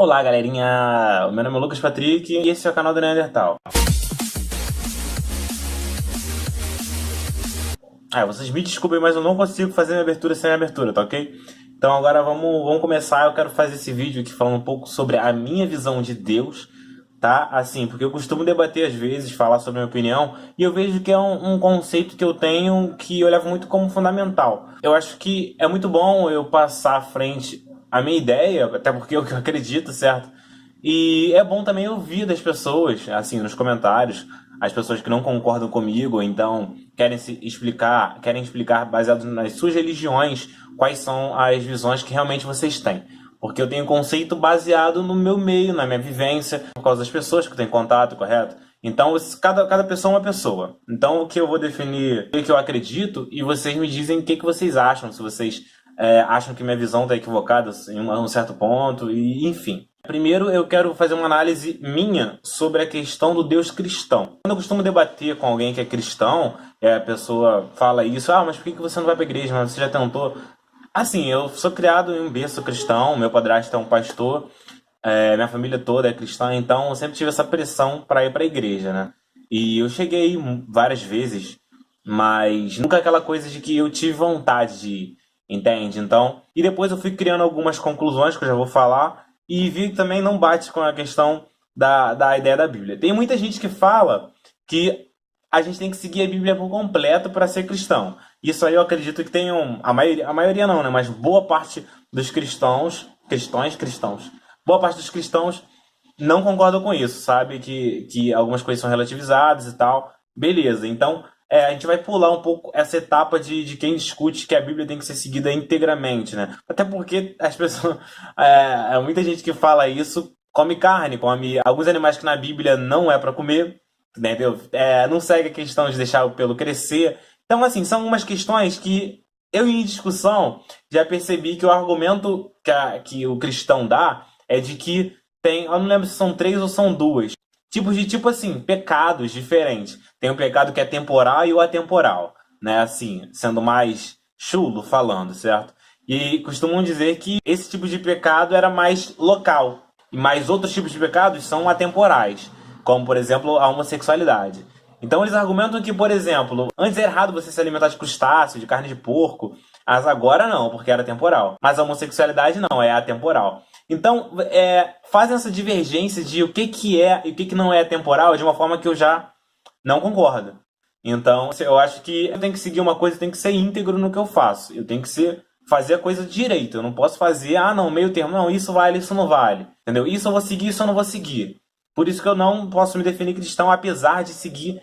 Olá, galerinha! O meu nome é Lucas Patrick e esse é o canal do Neandertal. Vocês me desculpem, mas eu não consigo fazer minha abertura sem abertura, tá ok? Então agora vamos começar. Eu quero fazer esse vídeo aqui falando um pouco sobre a minha visão de Deus, tá? Assim, porque eu costumo debater às vezes, falar sobre a minha opinião, e eu vejo que é um conceito que eu tenho que eu levo muito como fundamental. Eu acho que é muito bom eu passar à frente a minha ideia, até porque é o que eu acredito, certo? E é bom também ouvir das pessoas, assim, nos comentários, as pessoas que não concordam comigo, ou então querem explicar baseado nas suas religiões, quais são as visões que realmente vocês têm. Porque eu tenho conceito baseado no meu meio, na minha vivência, por causa das pessoas que eu tenho contato, correto? Então, cada pessoa é uma pessoa. Então, o que eu vou definir, o que eu acredito, e vocês me dizem o que vocês acham, se vocês acham que minha visão está equivocada em um certo ponto, e enfim. Primeiro, eu quero fazer uma análise minha sobre a questão do Deus cristão. Quando eu costumo debater com alguém que é cristão, a pessoa fala isso, mas por que você não vai para a igreja? Mas você já tentou? Assim, eu sou criado em um berço cristão, meu padrasto é um pastor, minha família toda é cristã, então eu sempre tive essa pressão para ir para a igreja, né? E eu cheguei várias vezes, mas nunca aquela coisa de que eu tive vontade de ir, entende? Então, e depois eu fui criando algumas conclusões que eu já vou falar, e vi que também não bate com a questão da ideia da Bíblia. Tem muita gente que fala que a gente tem que seguir a Bíblia por completo para ser cristão. Isso aí eu acredito que tem a maioria não, né? Mas boa parte dos cristãos, boa parte dos cristãos não concordam com isso, sabe? Que algumas coisas são relativizadas e tal. Beleza, então a gente vai pular um pouco essa etapa de quem discute que a Bíblia tem que ser seguida integramente, né? Até porque as pessoas, muita gente que fala isso come carne, come alguns animais que na Bíblia não é para comer, entendeu? Não segue a questão de deixar o pelo crescer. Então, assim, são umas questões que eu, em discussão, já percebi que o argumento que o cristão dá é de que eu não lembro se são 3 ou são 2 tipos de, tipo assim, pecados diferentes. Tem o pecado que é temporal e o atemporal, né? Assim, sendo mais chulo falando, certo? E costumam dizer que esse tipo de pecado era mais local. E mais outros tipos de pecados são atemporais, como, por exemplo, a homossexualidade. Então eles argumentam que, por exemplo, antes era errado você se alimentar de crustáceo, de carne de porco, mas agora não, porque era temporal. Mas a homossexualidade não, é atemporal. Então, fazem essa divergência de o que é e o que não é temporal de uma forma que eu já não concordo. Então, eu acho que eu tenho que seguir uma coisa, eu tenho que ser íntegro no que eu faço. Eu tenho que fazer a coisa direito. Eu não posso fazer, meio termo. Não, isso vale, isso não vale. Entendeu? Isso eu vou seguir, isso eu não vou seguir. Por isso que eu não posso me definir cristão, apesar de seguir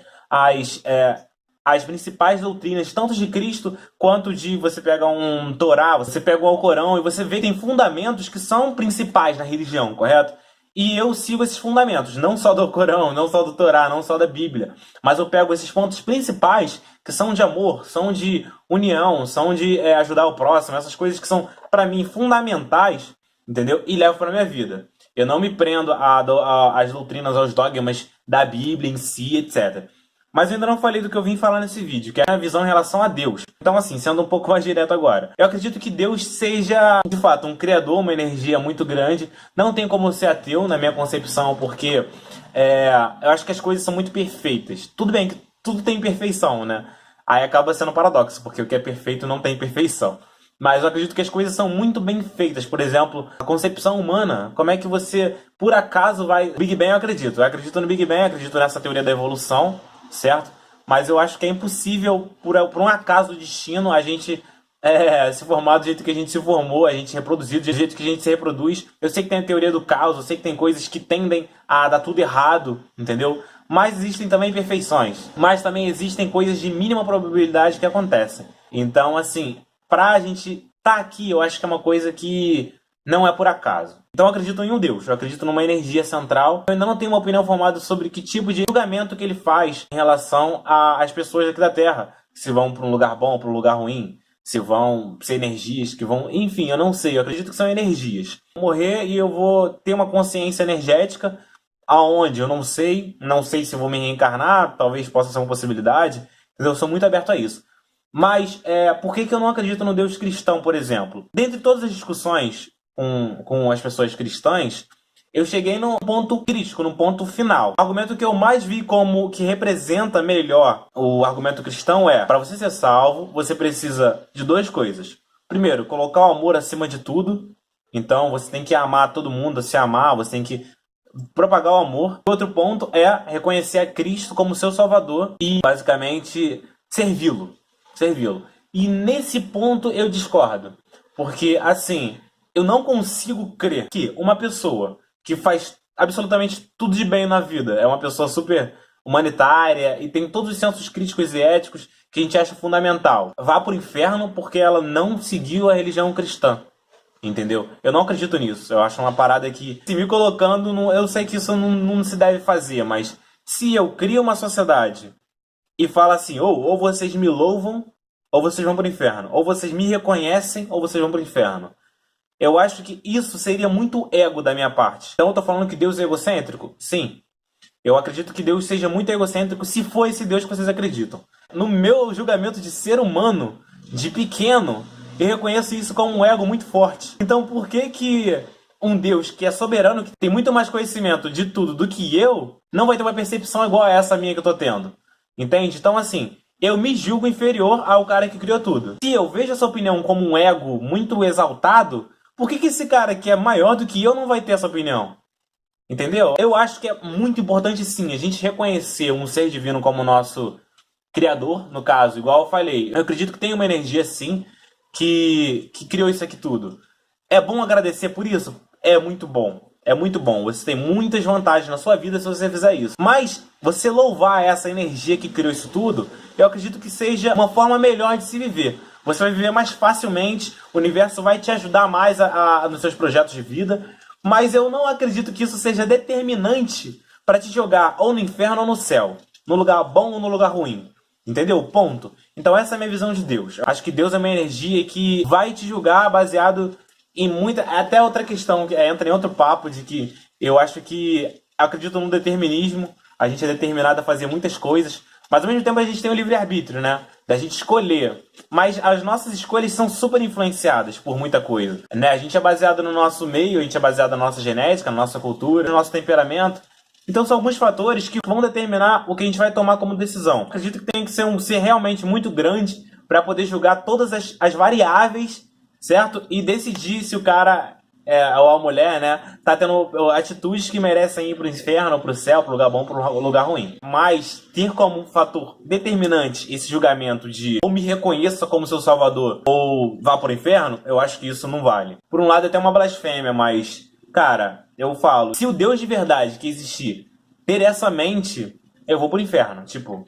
as principais doutrinas, tanto de Cristo, quanto de você pega um Torá, você pega o Alcorão, e você vê que tem fundamentos que são principais na religião, correto? E eu sigo esses fundamentos, não só do Alcorão, não só do Torá, não só da Bíblia, mas eu pego esses pontos principais que são de amor, são de união, são de ajudar o próximo, essas coisas que são, para mim, fundamentais, entendeu? E levo para minha vida. Eu não me prendo às doutrinas, aos dogmas da Bíblia em si, etc. Mas eu ainda não falei do que eu vim falar nesse vídeo, que é a visão em relação a Deus. Então, assim, sendo um pouco mais direto agora. Eu acredito que Deus seja, de fato, um criador, uma energia muito grande. Não tem como ser ateu, na minha concepção, porque eu acho que as coisas são muito perfeitas. Tudo bem que tudo tem imperfeição, né? Aí acaba sendo um paradoxo, porque o que é perfeito não tem perfeição. Mas eu acredito que as coisas são muito bem feitas. Por exemplo, a concepção humana. Como é que você, por acaso, vai... Big Bang eu acredito. Eu acredito no Big Bang, acredito nessa teoria da evolução, certo? Mas eu acho que é impossível, por um acaso do destino, a gente se formar do jeito que a gente se formou, a gente reproduzir do jeito que a gente se reproduz. Eu sei que tem a teoria do caos, eu sei que tem coisas que tendem a dar tudo errado, entendeu? Mas existem também imperfeições. Mas também existem coisas de mínima probabilidade que acontecem. Então, assim... Pra gente estar aqui, eu acho que é uma coisa que não é por acaso. Então eu acredito em um Deus, eu acredito numa energia central. Eu ainda não tenho uma opinião formada sobre que tipo de julgamento que ele faz em relação às pessoas aqui da Terra. Se vão para um lugar bom ou para um lugar ruim, se vão ser energias que vão... Enfim, eu não sei, eu acredito que são energias. Vou morrer e eu vou ter uma consciência energética, aonde eu não sei se vou me reencarnar, talvez possa ser uma possibilidade. Eu sou muito aberto a isso. Mas por que eu não acredito no Deus cristão, por exemplo? Dentre todas as discussões com as pessoas cristãs, eu cheguei num ponto crítico, num ponto final. O argumento que eu mais vi como que representa melhor o argumento cristão é: para você ser salvo, você precisa de duas coisas. Primeiro, colocar o amor acima de tudo. Então, você tem que amar todo mundo, se amar, você tem que propagar o amor. Outro ponto é reconhecer a Cristo como seu Salvador e, basicamente, servi-lo. Servi-lo. E nesse ponto eu discordo. Porque, assim, eu não consigo crer que uma pessoa que faz absolutamente tudo de bem na vida, é uma pessoa super humanitária e tem todos os sensos críticos e éticos que a gente acha fundamental, vá pro inferno porque ela não seguiu a religião cristã. Entendeu? Eu não acredito nisso. Eu acho uma parada que, se me colocando, eu sei que isso não se deve fazer, mas se eu crio uma sociedade e falo assim: ou vocês me louvam, ou vocês vão pro inferno. Ou vocês me reconhecem, ou vocês vão pro inferno. Eu acho que isso seria muito ego da minha parte. Então eu tô falando que Deus é egocêntrico? Sim. Eu acredito que Deus seja muito egocêntrico se for esse Deus que vocês acreditam. No meu julgamento de ser humano, de pequeno, eu reconheço isso como um ego muito forte. Então por que que um Deus que é soberano, que tem muito mais conhecimento de tudo do que eu, não vai ter uma percepção igual a essa minha que eu tô tendo? Entende? Então assim, eu me julgo inferior ao cara que criou tudo. Se eu vejo essa opinião como um ego muito exaltado, por que que esse cara que é maior do que eu não vai ter essa opinião? Entendeu? Eu acho que é muito importante, sim, a gente reconhecer um ser divino como nosso criador, no caso, igual eu falei. Eu acredito que tem uma energia, sim, que criou isso aqui tudo. É bom agradecer por isso? É muito bom. É muito bom. Você tem muitas vantagens na sua vida se você fizer isso. Mas você louvar essa energia que criou isso tudo, eu acredito que seja uma forma melhor de se viver. Você vai viver mais facilmente, o universo vai te ajudar mais nos seus projetos de vida. Mas eu não acredito que isso seja determinante para te jogar ou no inferno ou no céu. No lugar bom ou no lugar ruim. Entendeu? Ponto. Então essa é a minha visão de Deus. Acho que Deus é uma energia que vai te julgar baseado em muita... Até outra questão, que entra em outro papo, de que eu acho que acredito no determinismo. A gente é determinado a fazer muitas coisas. Mas ao mesmo tempo a gente tem o livre-arbítrio, né? Da gente escolher. Mas as nossas escolhas são super influenciadas por muita coisa, né? A gente é baseado no nosso meio, a gente é baseado na nossa genética, na nossa cultura, no nosso temperamento. Então são alguns fatores que vão determinar o que a gente vai tomar como decisão. Acredito que tem que ser um ser realmente muito grande para poder julgar todas as variáveis, certo? E decidir se o cara... ou a mulher, né, tá tendo atitudes que merecem ir pro inferno, pro céu, pro lugar bom, pro lugar ruim. Mas ter como fator determinante esse julgamento de ou me reconheça como seu salvador ou vá pro inferno, eu acho que isso não vale. Por um lado é até uma blasfêmia, mas, cara, eu falo, se o Deus de verdade que existir ter essa mente, eu vou pro inferno. Tipo,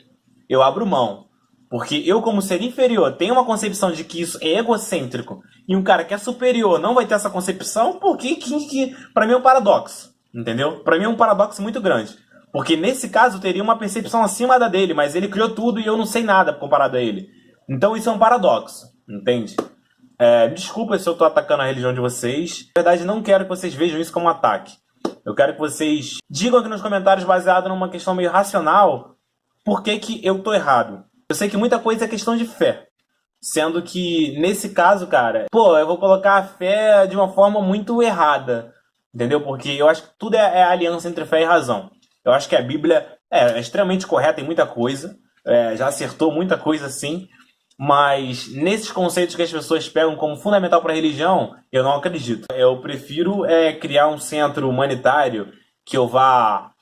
eu abro mão. Porque eu, como ser inferior, tenho uma concepção de que isso é egocêntrico e um cara que é superior não vai ter essa concepção, porque que para mim é um paradoxo, entendeu? Para mim é um paradoxo muito grande. Porque nesse caso eu teria uma percepção acima da dele, mas ele criou tudo e eu não sei nada comparado a ele. Então isso é um paradoxo, entende? Desculpa se eu tô atacando a religião de vocês. Na verdade, não quero que vocês vejam isso como um ataque. Eu quero que vocês digam aqui nos comentários, baseado numa questão meio racional, por que que eu tô errado. Eu sei que muita coisa é questão de fé. Sendo que, nesse caso, cara... eu vou colocar a fé de uma forma muito errada. Entendeu? Porque eu acho que tudo é aliança entre fé e razão. Eu acho que a Bíblia é extremamente correta em muita coisa. Já acertou muita coisa, sim. Mas, nesses conceitos que as pessoas pegam como fundamental para a religião, eu não acredito. Eu prefiro criar um centro humanitário que eu vá...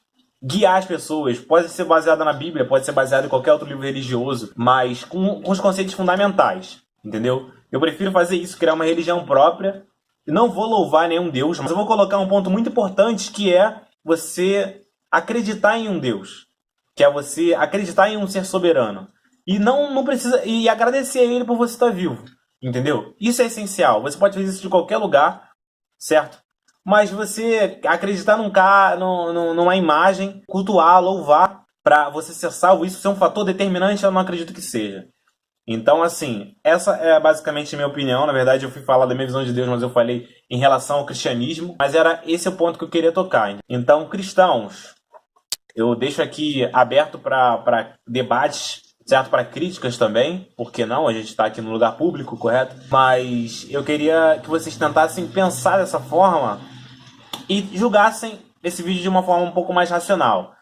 guiar as pessoas, pode ser baseada na Bíblia, pode ser baseado em qualquer outro livro religioso, mas com os conceitos fundamentais, entendeu? Eu prefiro fazer isso, criar uma religião própria. Não vou louvar nenhum Deus, mas eu vou colocar um ponto muito importante, que é você acreditar em um Deus, que é você acreditar em um ser soberano. E não precisa, e agradecer a ele por você estar vivo, entendeu? Isso é essencial. Você pode fazer isso de qualquer lugar, certo? Mas você acreditar numa imagem, cultuar, louvar, para você ser salvo, isso ser um fator determinante, eu não acredito que seja. Então, assim, essa é basicamente a minha opinião. Na verdade, eu fui falar da minha visão de Deus, mas eu falei em relação ao cristianismo. Mas era esse o ponto que eu queria tocar. Então, cristãos, eu deixo aqui aberto para debates, certo? Para críticas também. Por que não? A gente está aqui no lugar público, correto? Mas eu queria que vocês tentassem pensar dessa forma e julgassem esse vídeo de uma forma um pouco mais racional.